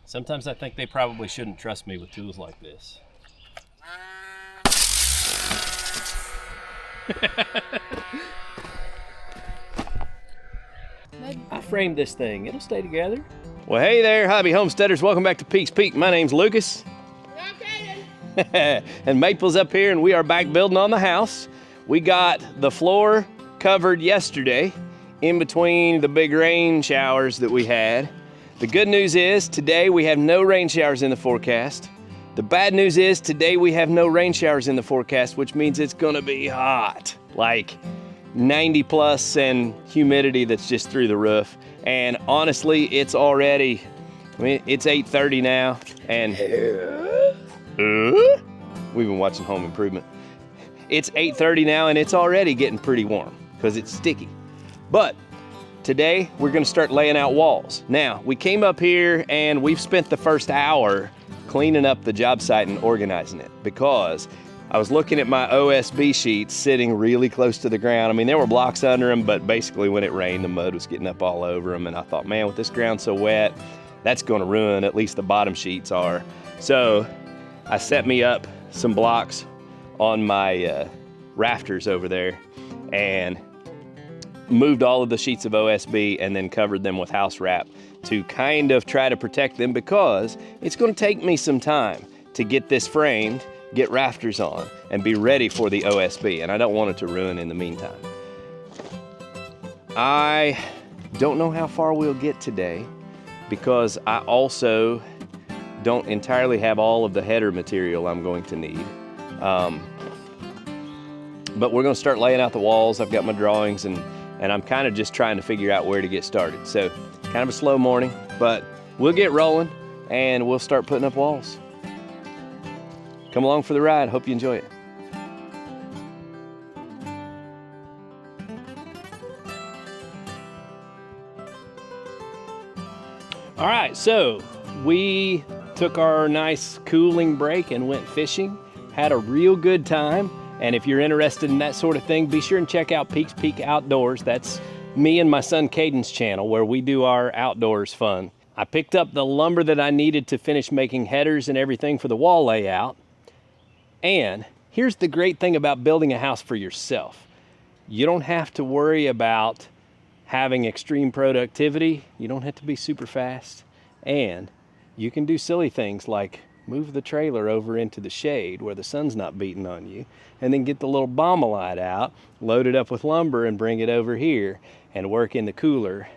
Sometimes I think they probably shouldn't trust me with tools like this. I framed this thing. It'll stay together. Well, hey there, hobby homesteaders. Welcome back to Peak's Peak. My name's Lucas. And Maple's up here, and we are back building on the house. We got the floor covered yesterday in between the big rain showers that we had. The good news is today we have no rain showers in the forecast. The bad news is today we have no rain showers in the forecast, which means it's gonna be hot, like 90 plus and humidity that's just through the roof. And honestly, it's already, it's 8:30 now, and we've been watching Home Improvement. It's 8:30 now, and it's already getting pretty warm because it's sticky. But today, we're gonna start laying out walls. Now, we came up here and we've spent the first hour cleaning up the job site and organizing it because I was looking at my OSB sheets sitting really close to the ground. I mean, there were blocks under them, but basically when it rained, the mud was getting up all over them. And I thought, man, with this ground so wet, that's gonna ruin, at least the bottom sheets are. So I set me up some blocks on my rafters over there and moved all of the sheets of OSB and then covered them with house wrap to kind of try to protect them because it's gonna take me some time to get this framed, get rafters on, and be ready for the OSB, and I don't want it to ruin in the meantime. I don't know how far we'll get today because I also don't entirely have all of the header material I'm going to need. But we're gonna start laying out the walls. I've got my drawings and I'm kind of just trying to figure out where to get started. So kind of a slow morning, but we'll get rolling and we'll start putting up walls. Come along for the ride. Hope you enjoy it. All right, so we took our nice cooling break and went fishing. Had a real good time. And if you're interested in that sort of thing, be sure and check out Peak's Peak Outdoors. That's me and my son Caden's channel where we do our outdoors fun. I picked up the lumber that I needed to finish making headers and everything for the wall layout. And here's the great thing about building a house for yourself. You don't have to worry about having extreme productivity. You don't have to be super fast. And you can do silly things like move the trailer over into the shade where the sun's not beating on you, and then get the little Bommalite out, load it up with lumber, and bring it over here and work in the cooler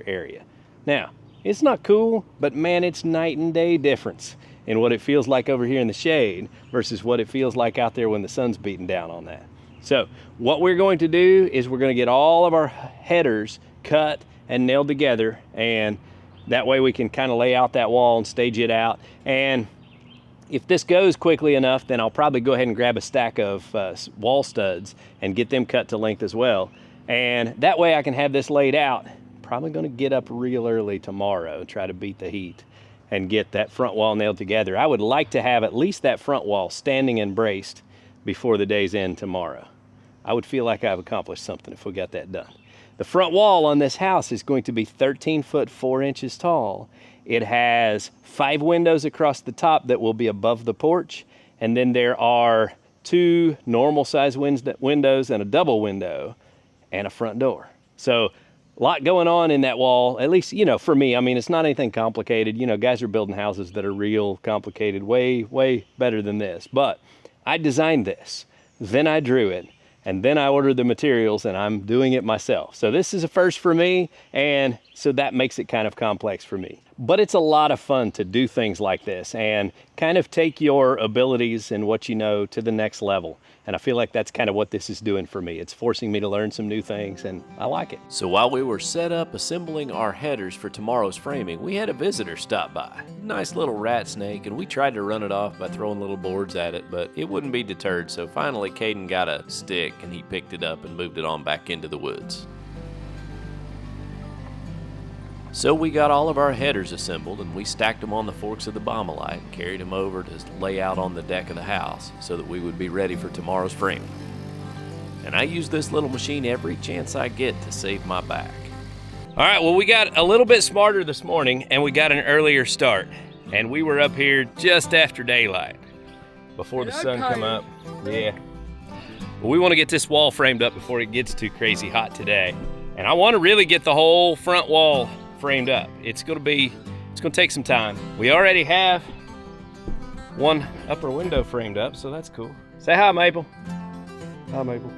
area. Now, it's not cool, but man, it's night and day difference in what it feels like over here in the shade versus what it feels like out there when the sun's beating down on that. So what we're going to do is we're going to get all of our headers cut and nailed together, and that way we can kind of lay out that wall and stage it out. And if this goes quickly enough, then I'll probably go ahead and grab a stack of wall studs and get them cut to length as well. And that way I can have this laid out. Probably gonna get up real early tomorrow and try to beat the heat and get that front wall nailed together. I would like to have at least that front wall standing and braced before the day's end tomorrow. I would feel like I've accomplished something if we got that done. The front wall on this house is going to be 13 foot 4 inches tall. It has 5 windows across the top that will be above the porch. And then there are 2 normal size windows and a double window and a front door. So a lot going on in that wall, at least, you know, for me. I mean, it's not anything complicated. You know, guys are building houses that are real complicated, way, way better than this. But I designed this, then I drew it, and then I ordered the materials, and I'm doing it myself. So this is a first for me, and so that makes it kind of complex for me. But it's a lot of fun to do things like this and kind of take your abilities and what you know to the next level. And I feel like that's kind of what this is doing for me. It's forcing me to learn some new things, and I like it. So while we were set up assembling our headers for tomorrow's framing, we had a visitor stop by. Nice little rat snake, and we tried to run it off by throwing little boards at it, but it wouldn't be deterred, so finally Caden got a stick and he picked it up and moved it on back into the woods. So we got all of our headers assembled and we stacked them on the forks of the Bommalite and carried them over to lay out on the deck of the house so that we would be ready for tomorrow's framing. And I use this little machine every chance I get to save my back. All right, well, we got a little bit smarter this morning and we got an earlier start. And we were up here just after daylight, before the sun come up. Yeah. Well, we want to get this wall framed up before it gets too crazy hot today. And I want to really get the whole front wall framed up. It's gonna take some time. We already have one upper window framed up, so that's cool. Say hi, Maple. Hi, Maple.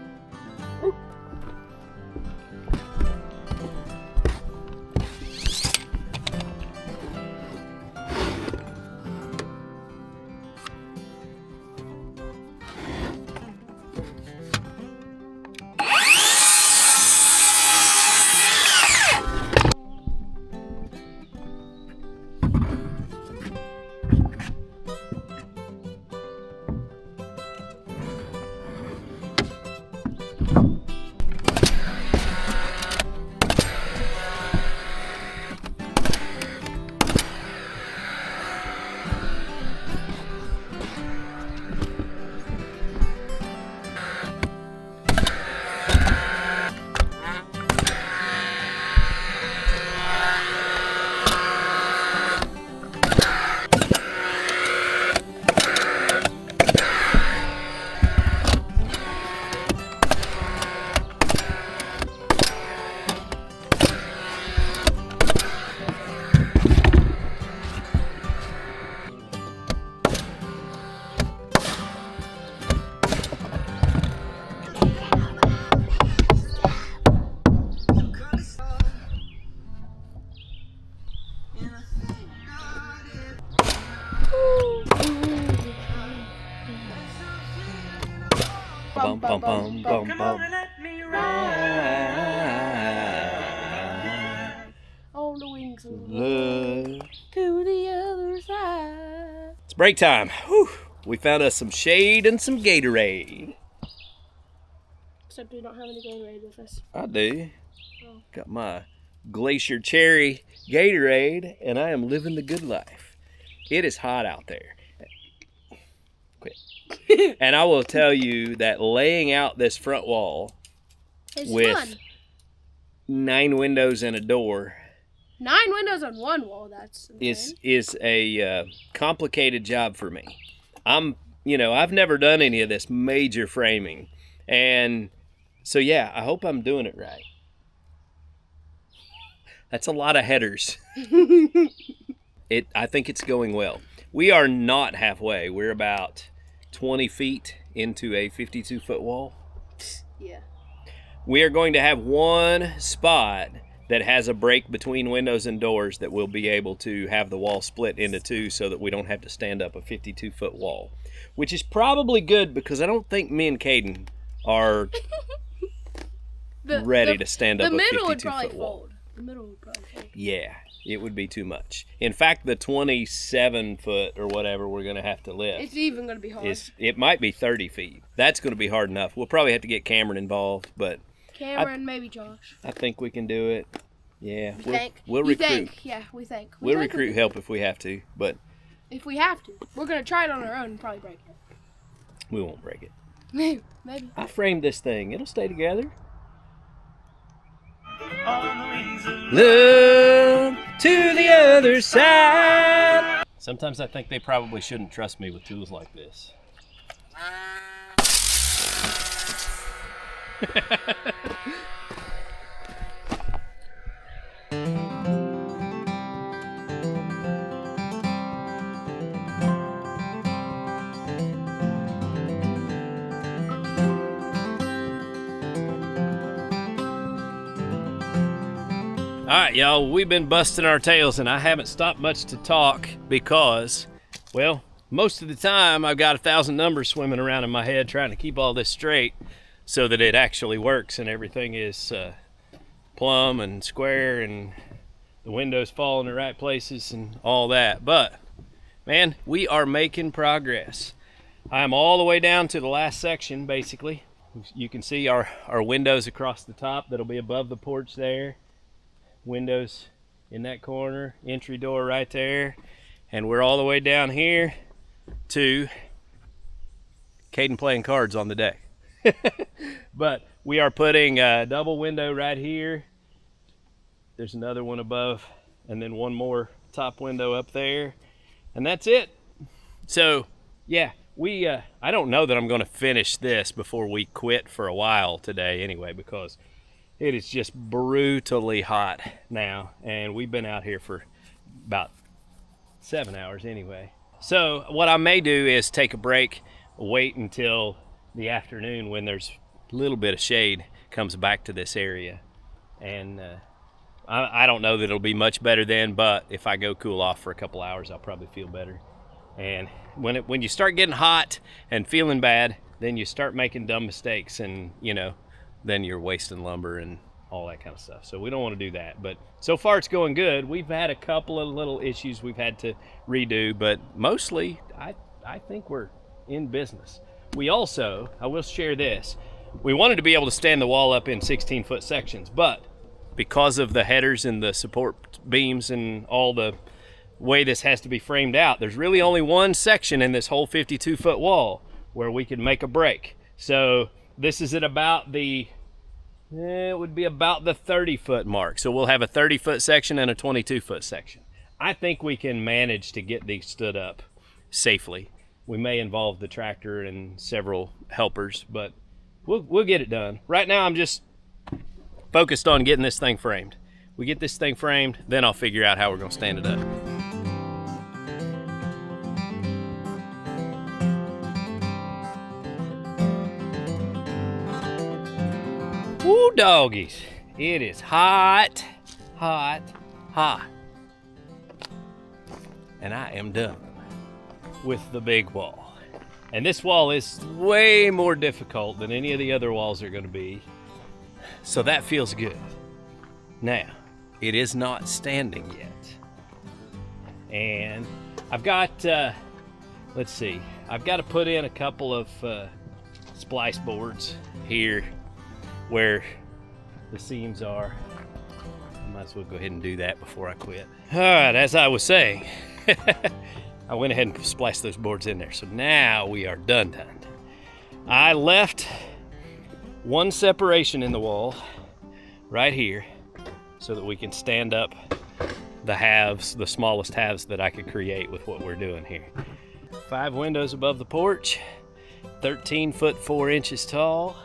Bum, bum, bum, bum, bum. On the wings of love to the other side. It's break time. Whew. We found us some shade and some Gatorade. Except we don't have any Gatorade with us. I do. Oh. Got my Glacier Cherry Gatorade, and I am living the good life. It is hot out there. Quit. And I will tell you that laying out this front wall It's with fun. 9 windows and a door 9 windows on one wall, that's insane. is a complicated job for me. I've never done any of this major framing. And so, yeah, I hope I'm doing it right. That's a lot of headers. I think it's going well. We are not halfway. We're about 20 feet into a 52-foot wall. Yeah. We are going to have one spot that has a break between windows and doors that we'll be able to have the wall split into 2 so that we don't have to stand up a 52-foot wall, which is probably good because I don't think me and Caden are ready to stand up a 52-foot wall. The middle would probably fold. Yeah, it would be too much. In fact, the 27-foot or whatever we're going to have to lift. It's even going to be hard. It might be 30 feet. That's going to be hard enough. We'll probably have to get Cameron involved, but Cameron, maybe Josh. I think we can do it. Yeah, we'll You recruit. think? Yeah, we think. We'll think recruit help if we have to, but if we have to. We're going to try it on our own and probably break it. we won't break it. Maybe. I framed this thing. It'll stay together. Look to the other side. Sometimes I think they probably shouldn't trust me with tools like this. All right, y'all, we've been busting our tails and I haven't stopped much to talk because, well, most of the time I've got 1,000 numbers swimming around in my head trying to keep all this straight so that it actually works and everything is plumb and square and the windows fall in the right places and all that. But, man, we are making progress. I'm all the way down to the last section, basically. You can see our windows across the top that'll be above the porch there. Windows in that corner, entry door right there, and we're all the way down here to Caden playing cards on the deck. But we are putting a double window right here There's another one above, and then one more top window up there, and that's it. So yeah, I don't know that I'm going to finish this before we quit for a while today anyway, because it is just brutally hot now, and we've been out here for about 7 hours anyway. So what I may do is take a break, wait until the afternoon when there's a little bit of shade comes back to this area, and I don't know that it'll be much better then, but if I go cool off for a couple hours, I'll probably feel better. And when you start getting hot and feeling bad, then you start making dumb mistakes, and then you're wasting lumber and all that kind of stuff. So we don't want to do that. But so far it's going good. We've had a couple of little issues we've had to redo, but mostly I think we're in business. We also, I will share this, we wanted to be able to stand the wall up in 16-foot sections, but because of the headers and the support beams and all the way this has to be framed out, there's really only one section in this whole 52-foot wall where we could make a break. So this is at about the, it would be about the 30-foot mark. So we'll have a 30-foot section and a 22-foot section. I think we can manage to get these stood up safely. We may involve the tractor and several helpers, but we'll get it done. Right now I'm just focused on getting this thing framed. We get this thing framed, then I'll figure out how we're gonna stand it up. Woo, doggies. It is hot, hot, hot. And I am done with the big wall. And this wall is way more difficult than any of the other walls are gonna be. So that feels good. Now, it is not standing yet. And I've got, let's see, I've got to put in a couple of splice boards here where the seams are. I might as well go ahead and do that before I quit. All right, as I was saying, I went ahead and spliced those boards in there. So now we are done. I left one separation in the wall right here so that we can stand up the halves, the smallest halves that I could create with what we're doing here. 5 windows above the porch, 13 foot 4 inches tall.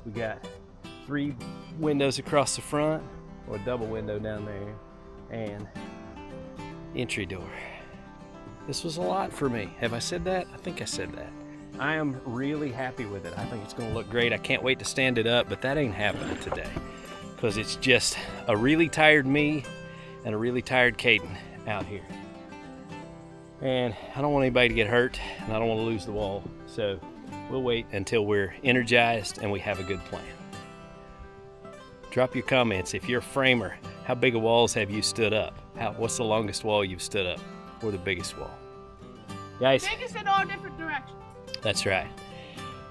We got 3 windows across the front, or a double window down there, and entry door. This was a lot for me. Have I said that? I think I said that. I am really happy with it. I think it's gonna look great. I can't wait to stand it up, but that ain't happening today because it's just a really tired me and a really tired Caden out here. And I don't want anybody to get hurt, and I don't want to lose the wall. So we'll wait until we're energized and we have a good plan. Drop your comments. If you're a framer, how big of walls have you stood up? What's the longest wall you've stood up, or the biggest wall? Guys, Biggest in all different directions. that's right.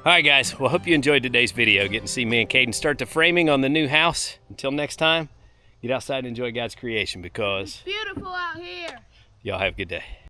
All right, guys. Well, hope you enjoyed today's video, getting to see me and Caden start the framing on the new house. Until next time, get outside and enjoy God's creation, because It's beautiful out here. y'all have a good day.